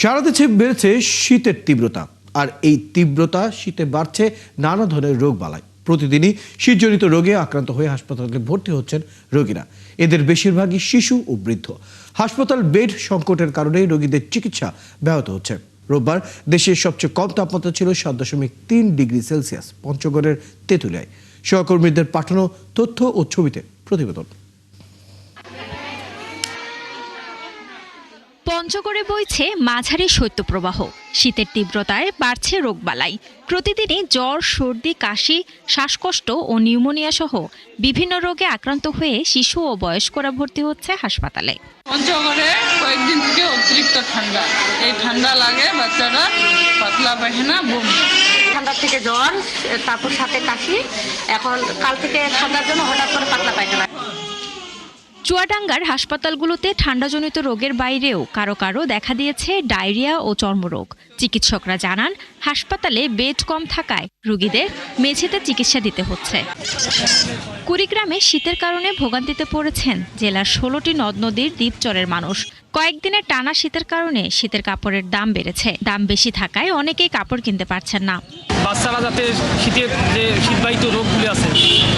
সারা দেশে বেড়েছে শীতের তীব্রতা, আর এই তীব্রতা শীতে বাড়ছে নানা ধরনের রোগ বালাই। প্রতিদিনই শীতজনিত রোগে আক্রান্ত হয়ে হাসপাতালে ভর্তি হচ্ছেন রোগীরা। এদের বেশিরভাগই শিশু ও বৃদ্ধ। হাসপাতাল বেড সংকটের কারণে রোগীদের চিকিৎসা ব্যাহত হচ্ছে। রোববার দেশের সবচেয়ে কম তাপমাত্রা ছিল 7.3 ডিগ্রি সেলসিয়াস পঞ্চগড়ের তেঁতুলিয়ায়। সহকর্মীদের পাঠানো তথ্য ও ছবিতে প্রতিবেদন। পঞ্চগড়ে বইছে মাঝারি শৈত্যপ্রবাহ। শীতের তীব্রতায় বাড়ছে রোগবালাই। প্রতিদিনই জ্বর, সর্দি, কাশি, শ্বাসকষ্ট ও নিউমোনিয়া সহ বিভিন্ন রোগে আক্রান্ত হয়ে শিশু ও বয়স্করা ভর্তি হচ্ছে হাসপাতালে। পঞ্চগড়ে কয়েকদিন থেকে অতিরিক্ত ঠান্ডা, এই ঠান্ডা লাগে, বাচ্চারা পাতলা পায়খানা, বমি। ঠান্ডার থেকে জ্বর, তারপর সাথে কাশি, এখন কাল থেকে ঠান্ডার জন্য হঠাৎ করে পাতলা পায়খানা। চুয়াডাঙ্গার হাসপাতালগুলোতে ঠান্ডাজনিত রোগের বাইরেও কারো কারো দেখা দিয়েছে ডায়রিয়া ও চর্মরোগ। চিকিৎসকরা জানান, হাসপাতালে বেড কম থাকায় রোগীদের মেঝেতে চিকিৎসা দিতে হচ্ছে। কুড়িগ্রামে শীতের কারণে ভোগান্তিতে পড়েছেন জেলার 16টি নদ নদীর দ্বীপচরের মানুষ। কয়েকদিনের টানা শীতের কারণে শীতের কাপড়ের দাম বেড়েছে। দাম বেশি থাকায় অনেকেই কাপড় কিনতে পারছেন না। বাচ্চারা যাতে শীতের যে শীতবাহিত রোগগুলি আছে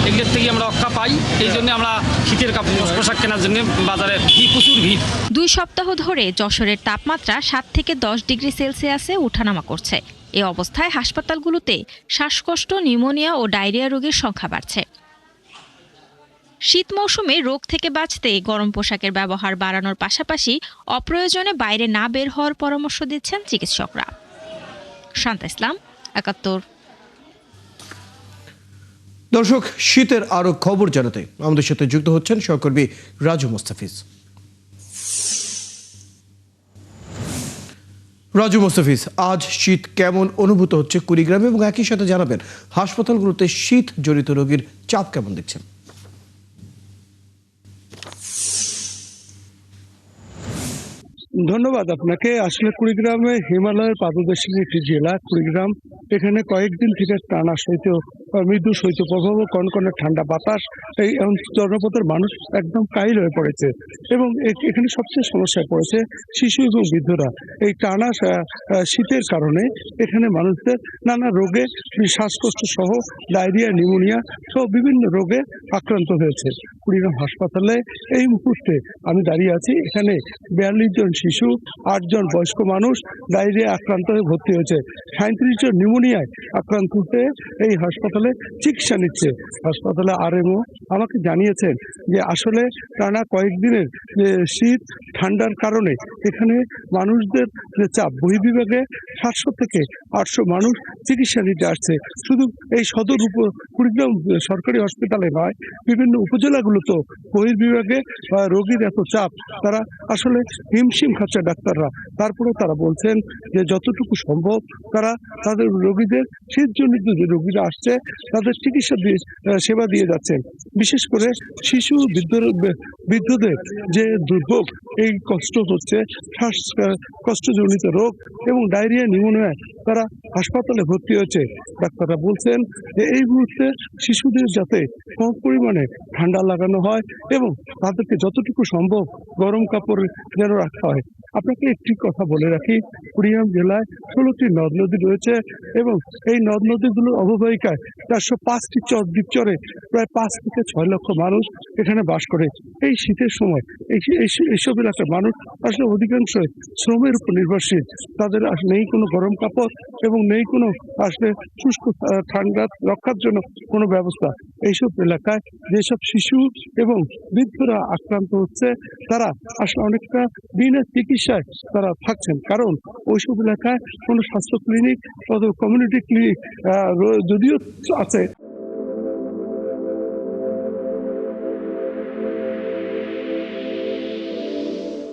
এগুলোর থেকে আমরা রক্ষা পাই, এই জন্য আমরা শীতের কাপড় পোশাক কেনার জন্য বাজারে প্রচুর ভিড়। 2 সপ্তাহ ধরে যশোরের তাপমাত্রা 7 থেকে 10 ডিগ্রি সেলসিয়াসে ওঠানামা করছে। এ অবস্থায় হাসপাতালগুলোতে শ্বাসকষ্ট, নিউমোনিয়া ও ডায়রিয়া রোগীর সংখ্যা বাড়ছে। শীত মৌসুমে রোগ থেকে বাঁচতে গরম পোশাকের ব্যবহার বাড়ানোর পাশাপাশি অপ্রয়োজনে বাইরে না বের হওয়ার পরামর্শ দিচ্ছেন চিকিৎসকরা। শান্তা ইসলাম, 71। দর্শক, শীতের আরো খবর জানাতে আমাদের সাথে যুক্ত হচ্ছেন সহকর্মী রাজু মোস্তাফিজ। রাজু মোস্তাফিজ, আজ শীত কেমন অনুভূত হচ্ছে কুড়িগ্রামে, এবং একই সাথে জানাবেন হাসপাতালগুলোতে শীত জনিত রোগীর চাপ কেমন দেখছেন? ধন্যবাদ আপনাকে। আসলে কুড়িগ্রামে হিমালয়ের পাদদেশে একটি জেলা কুড়িগ্রাম। এখানে কয়েকদিন থেকে টানা মৃদু শৈত্যপ্রবাহ, কনকনে ঠান্ডা বাতাস, এই জনপদের মানুষ একদম কাইল হয়ে পড়েছে। এবং এখানে সবচেয়ে সমস্যায় পড়েছে শিশু এবং বৃদ্ধরা। এই টানা শীতের কারণে এখানে মানুষদের নানা রোগে, শ্বাসকষ্ট সহ ডায়রিয়া, নিউমোনিয়া সহ বিভিন্ন রোগে আক্রান্ত হয়েছে। কুড়িগ্রাম হাসপাতালে এই মুহূর্তে আমি দাঁড়িয়ে আছি। এখানে 42 জন শিশু, 8 জন বয়স্ক মানুষ ডায়রিয়া আক্রান্ত হয়ে ভর্তি হয়েছে। 37 জন নিউমোনিয়ায় আক্রান্ত হয়ে এই হাসপাতালে চিকিৎসা নিচ্ছে। হাসপাতালে আরএমও আমাকে জানিয়েছেন যে আসলে টানা কয়েকদিনের যে শীত ঠান্ডার কারণে এখানে মানুষদের যে চাপ, বহির্বিভাগে 700 থেকে 800 মানুষ চিকিৎসা নিতে আসছে। শুধু এই সদর কুড়িগ্রাম সরকারি হসপিটালে নয়, বিভিন্ন উপজেলাগুলোতেও বহির্বিভাগে রোগীর এত চাপ, তারা আসলে হিমশিম খাচ্ছে ডাক্তাররা। তারপরে তারা বলছেন যে যতটুকু সম্ভব তারা তাদের রোগীদের, শীতজনিত যে রোগীরা আসছে তাদের চিকিৎসা দিয়ে সেবা দিয়ে যাচ্ছেন। বিশেষ করে শিশু, বৃদ্ধদের যে দুর্ভোগ, এই কষ্ট হচ্ছে, শ্বাসকষ্টজনিত রোগ এবং ডায়রিয়া, নিউমোনিয়ায় তারা হাসপাতালে ভর্তি হয়েছে। ডাক্তাররা বলছেন যে এই মুহূর্তে শিশুদের যাতে কম পরিমাণে ঠান্ডা লাগানো হয় এবং তাদেরকে যতটুকু সম্ভব গরম কাপড় যেন রাখা হয়। আপনাকে একটি কথা বলে রাখি, কুড়িগ্রাম জেলায় 16টি নদ নদী রয়েছে এবং এই নদ নদীগুলোর অববাহিকায় 405টি দ্বীপচরে প্রায় 5 থেকে 6 লক্ষ মানুষ এখানে বাস করে। এই শীতের সময় এইসব এলাকার মানুষ আসলে অধিকাংশই শ্রমের উপর নির্ভরশীল। তাদের নেই কোনো গরম কাপড় এবং নেই কোনো আসলে শুষ্ক ঠান্ডা রক্ষার জন্য কোনো ব্যবস্থা। এইসব এলাকায় যেসব শিশু এবং বৃদ্ধরা আক্রান্ত হচ্ছে, তারা আসলে অনেকটা বিনা চিকিৎসায় তারা থাকছেন। কারণ ওইসব এলাকায় কোনো স্বাস্থ্য ক্লিনিক, কমিউনিটি ক্লিনিক যদিও আছে,